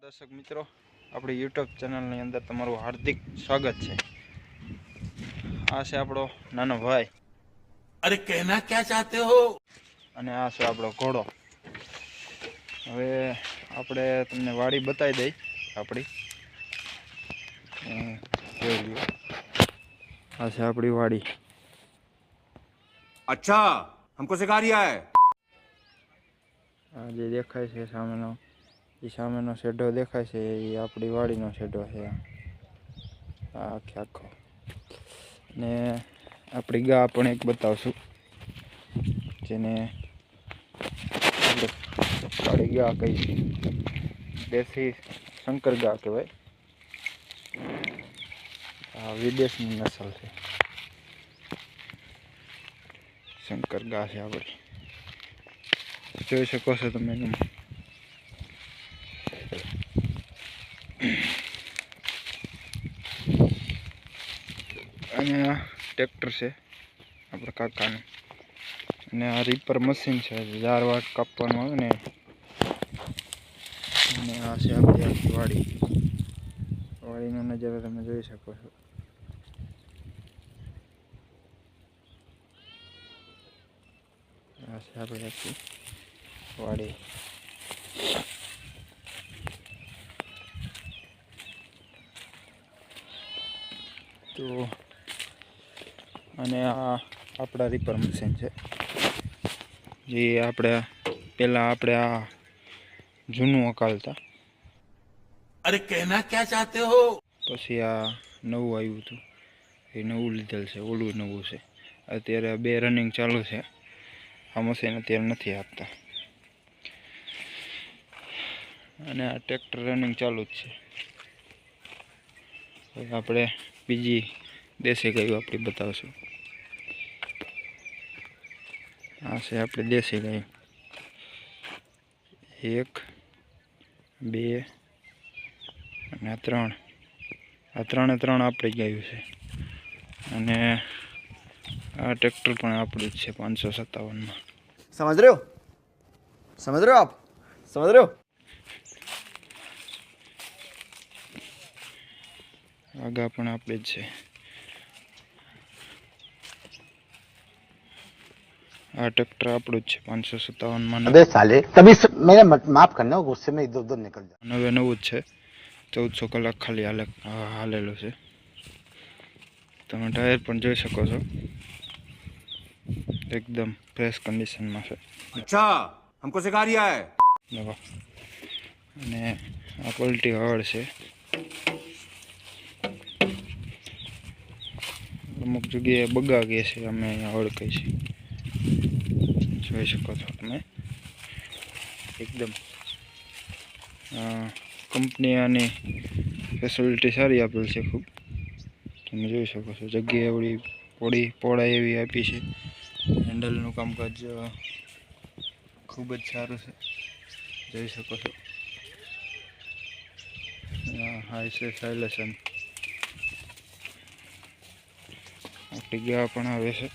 दर्शक मित्रों अपनी यूट्यूब चैनल ની અંદર તમારું હાર્દિક સ્વાગત છે। આ છે આપણો નાનો ભાઈ। अरे कहना क्या चाहते हो? અને આ છે આપણો ઘોડો। હવે આપણે તમને વાડી બતાવી દઈ આપણી। જોઈ લ્યો, આ છે આપણી વાડી। अच्छा, हमको सिखा रिया है। આ જે દેખાય છે સામેનો એ સામેનો શેઢો દેખાય છે એ આપણી વાડીનો શેઢો છે। આ આખો ને આપણી ગા પણ એક બતાવશું જેને કાળી ગા કઈ દેશી શંકર ગા કહેવાય। આ વિદેશની નસલ છે, શંકર ગા છે આપણી। જોઈ શકો છો તમે એનું। અને આ ટ્રેક્ટર છે આપણા કાકાનું, અને આ રીપર મશીન છે ઝાર વાટ કાપવાનું આવે ને। અને આ છે આપણી આખી વાડી। વાડીનો નજારો તમે જોઈ શકો છો। આ છે આપણી આખી વાડી। તો અને આ આપણા રીપર મશીન છે જે આપણે પહેલાં આપણે આ જૂનું અકાલતા, अरे कहना क्या चाहते हो? પછી આ નવું આવ્યું હતું એ નવું લીધેલ છે, ઓલું નવું છે। અત્યારે બે રનિંગ ચાલુ છે। આ મશીન અત્યારે નથી આપતા અને આ ટ્રેક્ટર રનિંગ ચાલુ જ છે। આપણે બીજી દેશી ગાયો આપણી બતાવશું। આ છે આપણી દેશી ગાય, 1 2 અને 3। આ ત્રણે ત્રણ આપણી ગાયું છે। અને આ ટ્રેક્ટર પણ આપણું જ છે 557 માં। समझ रहे हो? समझ रहे हो आप? समझ रहे हो? આગા પણ આપણે જ છે। આ ટ્રેક્ટર આપણું જ છે 557 માં। अबे साले तभी मैंने माफ करना गुस्से में इधर उधर निकल जाता। નવે નવું જ છે, 1400 કલાક ખાલી હાલેલું છે। તમે ટાયર પણ જોઈ શકો છો, એકદમ ફ્રેશ કન્ડિશનમાં છે। अच्छा, हमको सिखा रिया है। નવા અને આ પલટી હળ છે। અમુક જગ્યાએ બગા ગઈ છે, અમે અહીંયા હળ કહી છે, જોઈ શકો છો તમે। એકદમ કંપની આની ફેસિલિટી સારી આપેલ છે ખૂબ, તમે જોઈ શકો છો। જગ્યા એવડી પહોળાઈ એવી આપી છે। હેન્ડલનું કામકાજ ખૂબ જ સારું છે, જોઈ શકો છો। હાઈ છે સાયલેશન, આપણી ગા પણ આવે છે।